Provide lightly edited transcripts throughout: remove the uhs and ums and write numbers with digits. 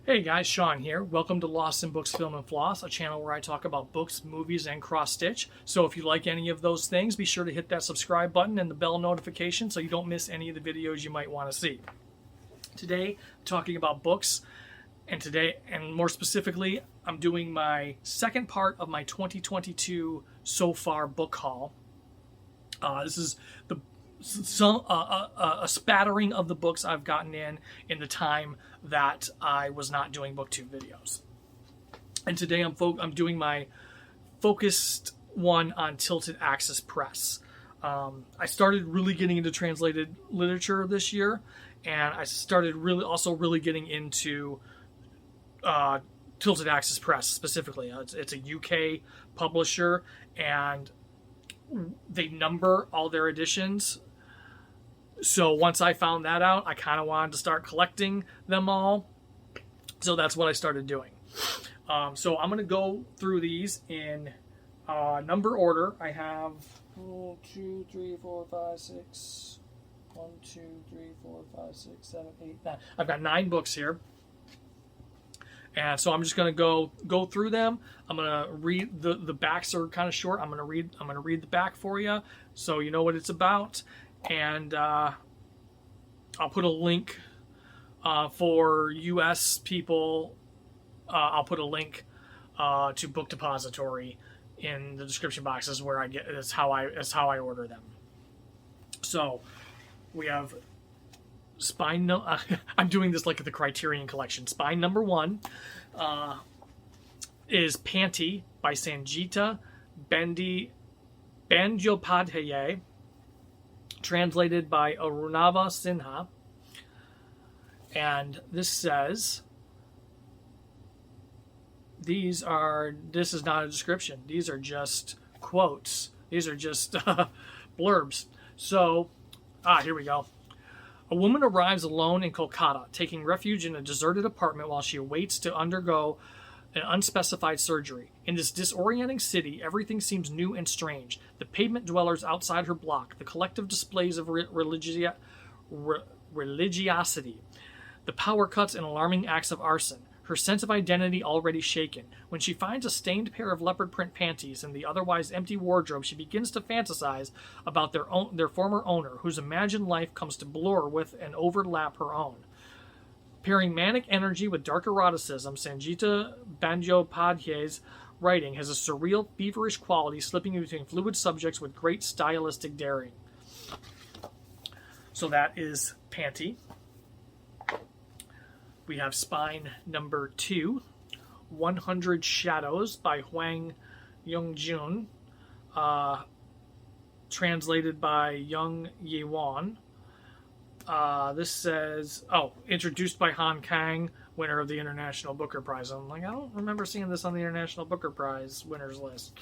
Hey guys, Sean here. Welcome to Lost in Books, Film, and Floss, a channel where I talk about books, movies, and cross-stitch. So if you like any of those things, be sure to hit that subscribe button and the bell notification so you don't miss any of the videos you might want to see. Today, I'm talking about books, and more specifically, I'm doing my second part of my 2022 so far book haul. This is a spattering of the books I've gotten in the time that I was not doing booktube videos. And today I'm doing my focused one on Tilted Axis Press. I started really getting into translated literature this year, and I started really getting into Tilted Axis Press specifically. It's a UK publisher, and they number all their editions. So once I found that out, I kind of wanted to start collecting them all. So that's what I started doing. So I'm going to go through these in number order. I have 1, 2, 3, 4, 5, 6. 1, 2, 3, 4, 5, 6, 7, 8, 9. I've got 9 books here. And so I'm just going to go through them. I'm going to read the backs are kind of short. I'm going to read the back for you so you know what it's about. And I'll put a link for US people. I'll put a link to Book Depository in the description boxes where I get. That's how I order them. So we have spine. No, I'm doing this like the Criterion Collection. Spine number 1 is Panty by Sanjita Bandyopadhyay. Translated by Arunava Sinha. And this says, this is not a description. These are just quotes. These are just blurbs. So, here we go. A woman arrives alone in Kolkata, taking refuge in a deserted apartment while she awaits to undergo an unspecified surgery. In this disorienting city, everything seems new and strange. The pavement dwellers outside her block, the collective displays of religiosity, the power cuts and alarming acts of arson, her sense of identity already shaken. When she finds a stained pair of leopard print panties in the otherwise empty wardrobe, she begins to fantasize about their former owner, whose imagined life comes to blur with and overlap her own. Pairing manic energy with dark eroticism, Sanjita Bandyopadhyay's writing has a surreal, feverish quality, slipping between fluid subjects with great stylistic daring. So that is Panty. We have spine number 2, 100 Shadows by Hwang Youngjun, translated by Young Yewon. This says, introduced by Han Kang, winner of the International Booker Prize. I'm like, I don't remember seeing this on the International Booker Prize winners list.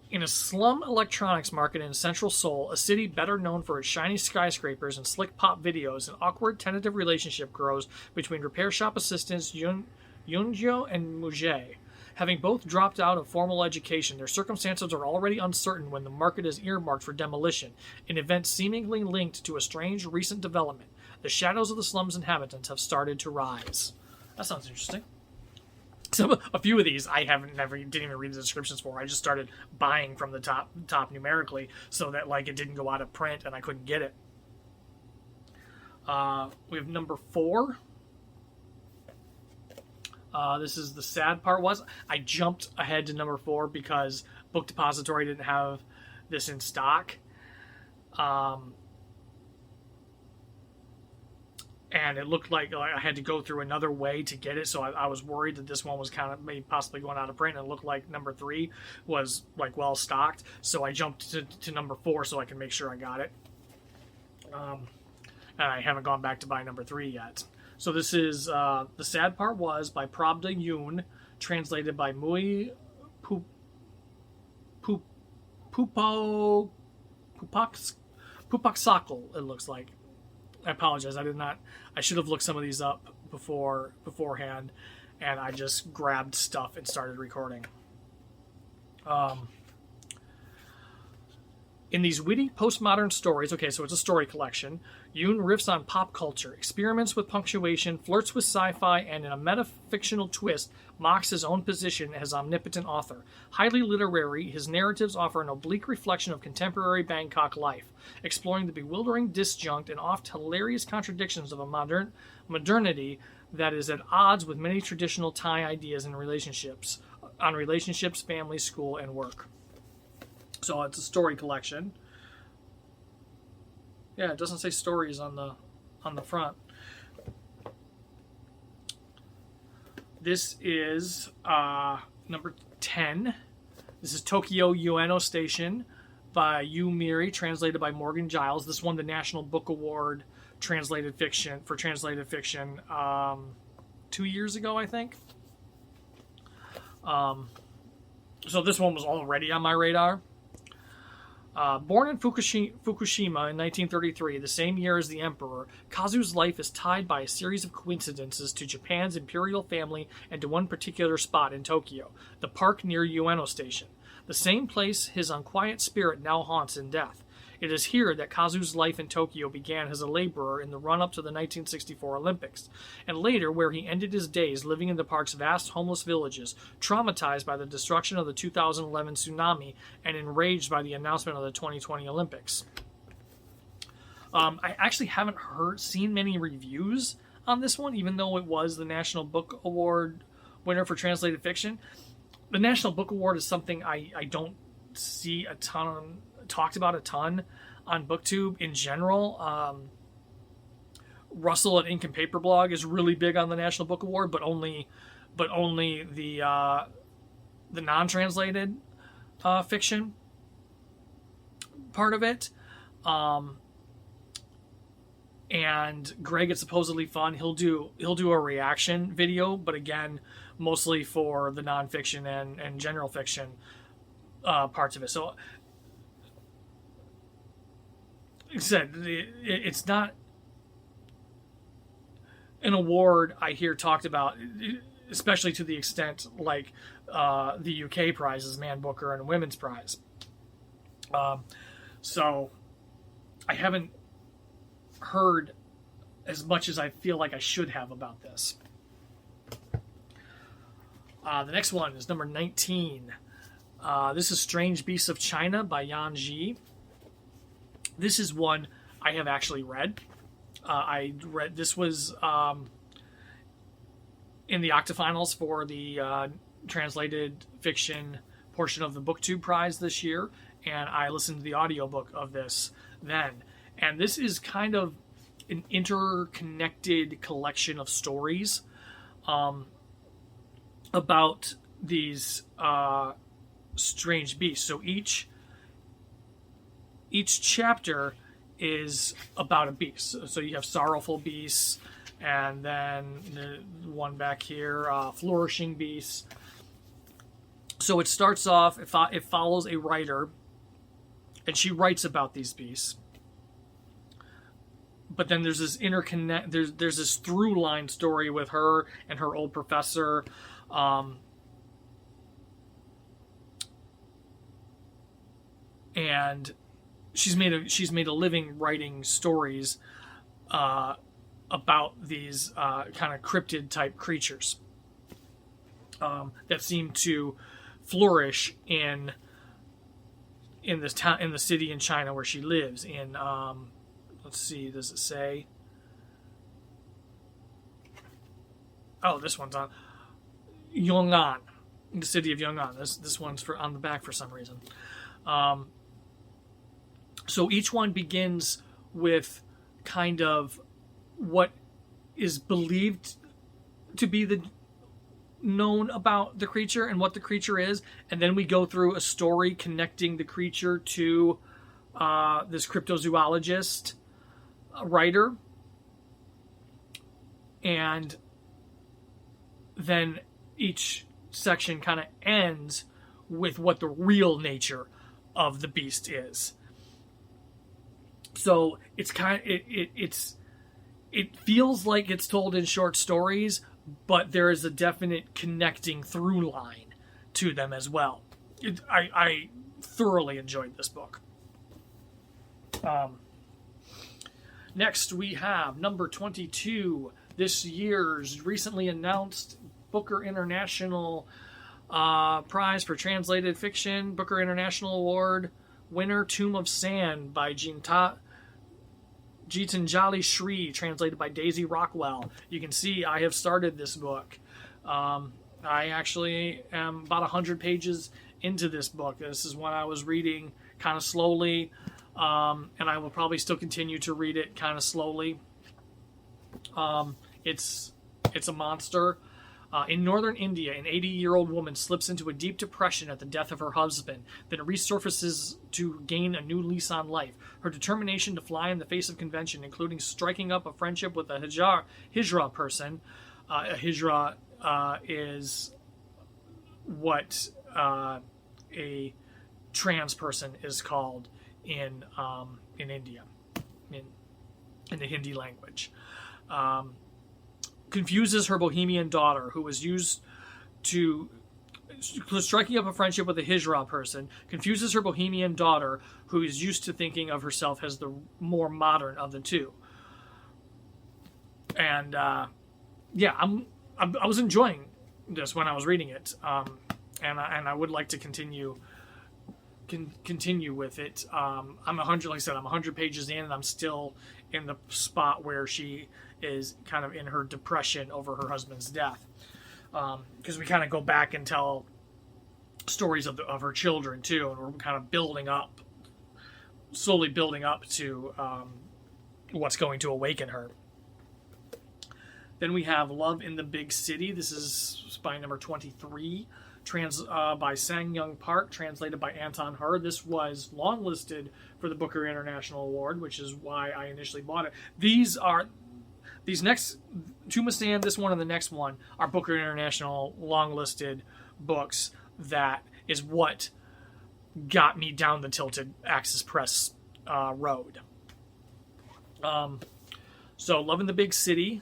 In a slum electronics market in central Seoul, a city better known for its shiny skyscrapers and slick pop videos, an awkward, tentative relationship grows between repair shop assistants Yoonjo and Muje. Having both dropped out of formal education, their circumstances are already uncertain when the market is earmarked for demolition, an event seemingly linked to a strange recent development. The shadows of the slum's inhabitants have started to rise. That sounds interesting. A few of these I didn't even read the descriptions for. I just started buying from the top numerically so that it didn't go out of print and I couldn't get it. We have number 4. This is the sad part was I jumped ahead to number 4 because Book Depository didn't have this in stock. And it looked like I had to go through another way to get it, so I was worried that this one was kind of maybe possibly going out of print, and it looked like number 3 was well stocked, so I jumped to number 4 so I can make sure I got it. And I haven't gone back to buy number 3 yet. So this is The Sad Part Was by Prabda Yoon, translated by Mui Pupaksakal, it looks like. I apologize. I should have looked some of these up beforehand, and I just grabbed stuff and started recording. In these witty postmodern stories, okay, so it's a story collection, Yoon riffs on pop culture, experiments with punctuation, flirts with sci-fi, and in a metafictional twist, mocks his own position as omnipotent author. Highly literary, his narratives offer an oblique reflection of contemporary Bangkok life, exploring the bewildering, disjunct, and oft hilarious contradictions of a modernity that is at odds with many traditional Thai ideas and relationships, family, school, and work. So it's a story collection. Yeah, it doesn't say stories on the front. This is number 10. This is Tokyo Ueno Station by Yu Miri, translated by Morgan Giles. This won the National Book Award translated fiction 2 years ago, I think. So this one was already on my radar. Born in Fukushima in 1933, the same year as the Emperor, Kazu's life is tied by a series of coincidences to Japan's imperial family and to one particular spot in Tokyo, the park near Ueno Station, the same place his unquiet spirit now haunts in death. It is here that Kazu's life in Tokyo began as a laborer in the run-up to the 1964 Olympics, and later where he ended his days living in the park's vast homeless villages, traumatized by the destruction of the 2011 tsunami and enraged by the announcement of the 2020 Olympics. I actually haven't seen many reviews on this one, even though it was the National Book Award winner for translated fiction. The National Book Award is something I don't see talked about a ton on BookTube in general. Russell at Ink and Paper Blog is really big on the National Book Award, but only the non-translated fiction part of it. And Greg at Supposedly Fun, he'll do a reaction video, but again, mostly for the nonfiction and general fiction parts of it. So, like I said, it's not an award I hear talked about, especially to the extent like the UK prizes, Man Booker and Women's Prize. So I haven't heard as much as I feel like I should have about this. The next one is number 19. This is Strange Beasts of China by Yan Ji. This is one I have actually read. This was in the octafinals for the translated fiction portion of the BookTube Prize this year, and I listened to the audiobook of this then. And this is kind of an interconnected collection of stories about these strange beasts. So each chapter is about a beast. So you have sorrowful beasts, and then the one back here, flourishing beasts. So it starts off, it follows a writer, and she writes about these beasts. But then there's this there's this through line story with her and her old professor. And she's made a living writing stories about these kind of cryptid type creatures that seem to flourish in this town, in the city in China where she lives. In let's see, does it say? Oh, this one's on Yong'an, the city of Yong'an. This one's on the back for some reason. So each one begins with kind of what is believed to be known about the creature and what the creature is, and then we go through a story connecting the creature to this cryptozoologist writer, and then each section kind of ends with what the real nature of the beast is. So it's it feels like it's told in short stories, but there is a definite connecting through line to them as well. I thoroughly enjoyed this book. Next, we have number 22, this year's recently announced Booker International Prize for Translated Fiction, Booker International Award winner, Tomb of Sand by Gitanjali Shri, translated by Daisy Rockwell. You can see I have started this book. I actually am about 100 pages into this book. This is one I was reading kind of slowly, and I will probably still continue to read it kind of slowly. It's a monster. In northern India, an 80-year-old woman slips into a deep depression at the death of her husband, then resurfaces to gain a new lease on life. Her determination to fly in the face of convention, including striking up a friendship with a Hijra person. A Hijra is what a trans person is called in India, in the Hindi language. Confuses her Bohemian daughter, who was used to striking up a friendship with a Hijra person, confuses her Bohemian daughter, who is used to thinking of herself as the more modern of the two. And I was enjoying this when I was reading it, and I would like to continue with it. I'm 100 pages in, and I'm still in the spot where she is kind of in her depression over her husband's death, because we kind of go back and tell stories of her children too, and we're kind of slowly building up to what's going to awaken her. Then we have Love in the Big City. This is by number 23, by Sang-Young Park, translated by Anton Hur. This was longlisted for the Booker International Award, which is why I initially bought it. These next, Tomb of Sand, this one and the next one, are Booker International long-listed books. That is what got me down the Tilted Axis Press road. So, Love in the Big City,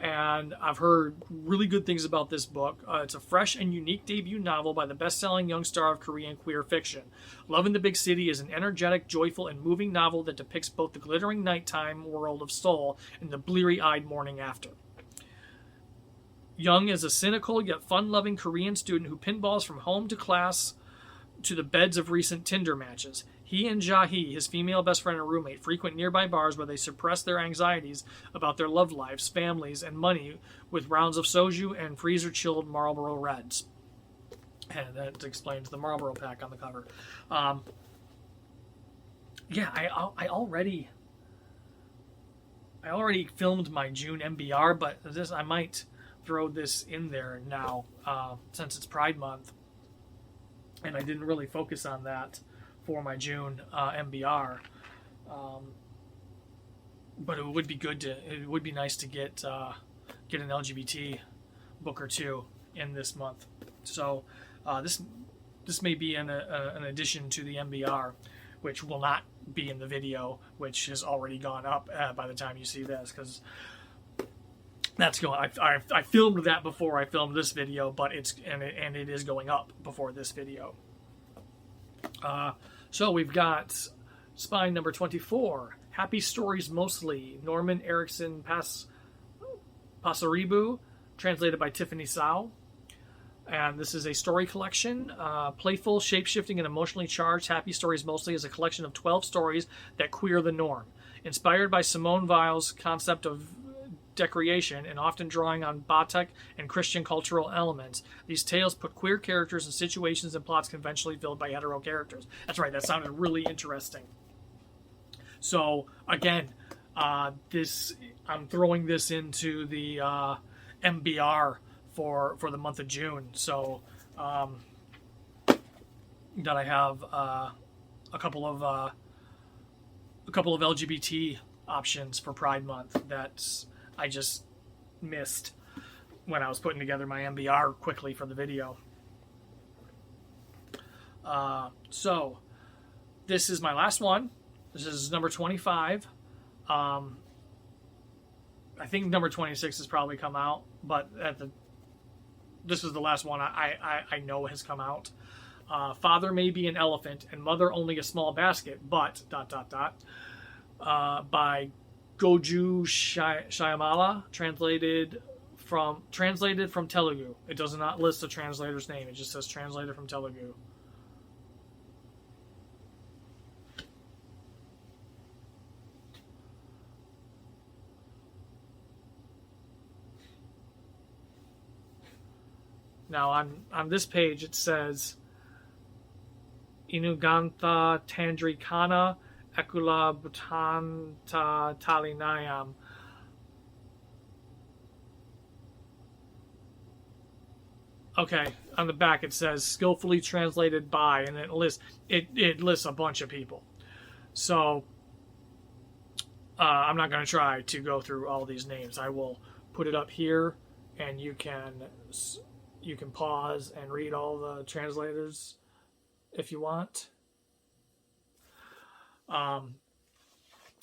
and I've heard really good things about this book. It's a fresh and unique debut novel by the best-selling young star of Korean queer fiction. Love in the Big City is an energetic, joyful, and moving novel that depicts both the glittering nighttime world of Seoul and the bleary-eyed morning after. Young is a cynical yet fun-loving Korean student who pinballs from home to class to the beds of recent Tinder matches. He and Jahi, his female best friend and roommate, frequent nearby bars where they suppress their anxieties about their love lives, families, and money with rounds of soju and freezer-chilled Marlboro Reds. And that explains the Marlboro pack on the cover. I already filmed my June MBR, but I might throw this in there now since it's Pride Month, and I didn't really focus on that for my June MBR, but it would be nice to get an LGBT book or two in this month. So this may be an addition to the MBR, which will not be in the video, which has already gone up by the time you see this, because that's going. I filmed that before I filmed this video, but it is going up before this video. So we've got spine number 24, Happy Stories Mostly, Norman Erickson Pasaribu, translated by Tiffany Sao. And this is a story collection. Playful, shape-shifting, and emotionally charged, Happy Stories Mostly is a collection of 12 stories that queer the norm. Inspired by Simone Weil's concept of decreation and often drawing on Batak and Christian cultural elements, these tales put queer characters in situations and plots conventionally filled by hetero characters. That's right, that sounded really interesting. So, again, I'm throwing this into the MBR for the month of June. So, that I have a couple of LGBT options for Pride Month that I just missed when I was putting together my MBR quickly for the video. So this is my last one. This is number 25. I think number 26 has probably come out, but this is the last one I know has come out. Father may be an elephant and mother only a small basket, but ... by Goju Shyamala, translated from Telugu. It does not list the translator's name. It just says translated from Telugu. Now on this page it says Inugantha Tandrikana Ekula Bhutanta Talinayam. Okay, on the back it says skillfully translated by, and it lists a bunch of people. So I'm not going to try to go through all these names. I will put it up here, and you can pause and read all the translators if you want.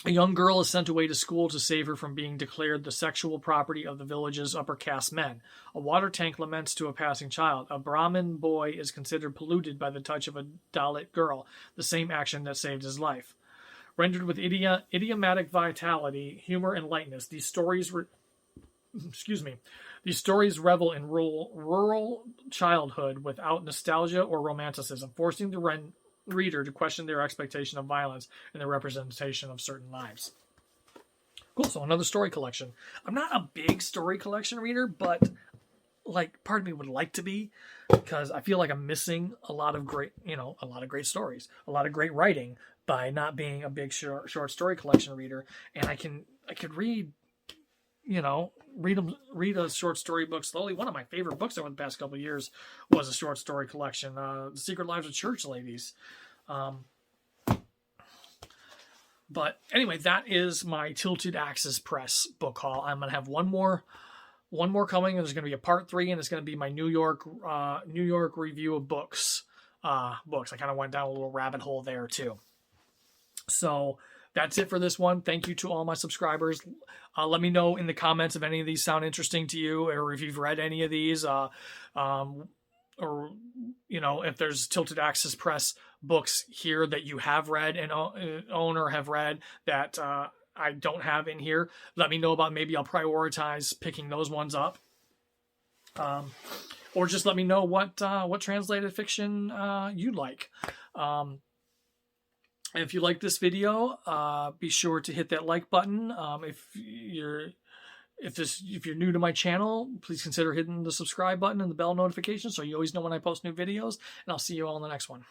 A young girl is sent away to school to save her from being declared the sexual property of the village's upper caste men. A water tank laments to a passing child. A Brahmin boy is considered polluted by the touch of a Dalit girl, the same action that saved his life. Rendered with idiomatic vitality, humor, and lightness, these stories revel in rural childhood without nostalgia or romanticism, forcing the reader to question their expectation of violence and their representation of certain lives. Cool, so another story collection. I'm not a big story collection reader, but part of me would like to be, because I feel like I'm missing a lot of great stories, a lot of great writing by not being a big short story collection reader. And I could read a short story book slowly. One of my favorite books over the past couple of years was a short story collection, The Secret Lives of Church Ladies. But anyway, that is my Tilted Axis Press book haul. I'm going to have one more coming, and there's going to be a part 3, and it's going to be my New York review of books. I kind of went down a little rabbit hole there too. So that's it for this one. Thank you to all my subscribers. Let me know in the comments if any of these sound interesting to you, or if you've read any of these, or if there's Tilted Axis Press books here that you have read and own or have read that I don't have in here. Let me know about. Maybe I'll prioritize picking those ones up. Or just let me know what translated fiction you like. If you like this video, be sure to hit that like button. If you're new to my channel, please consider hitting the subscribe button and the bell notification so you always know when I post new videos. And I'll see you all in the next one.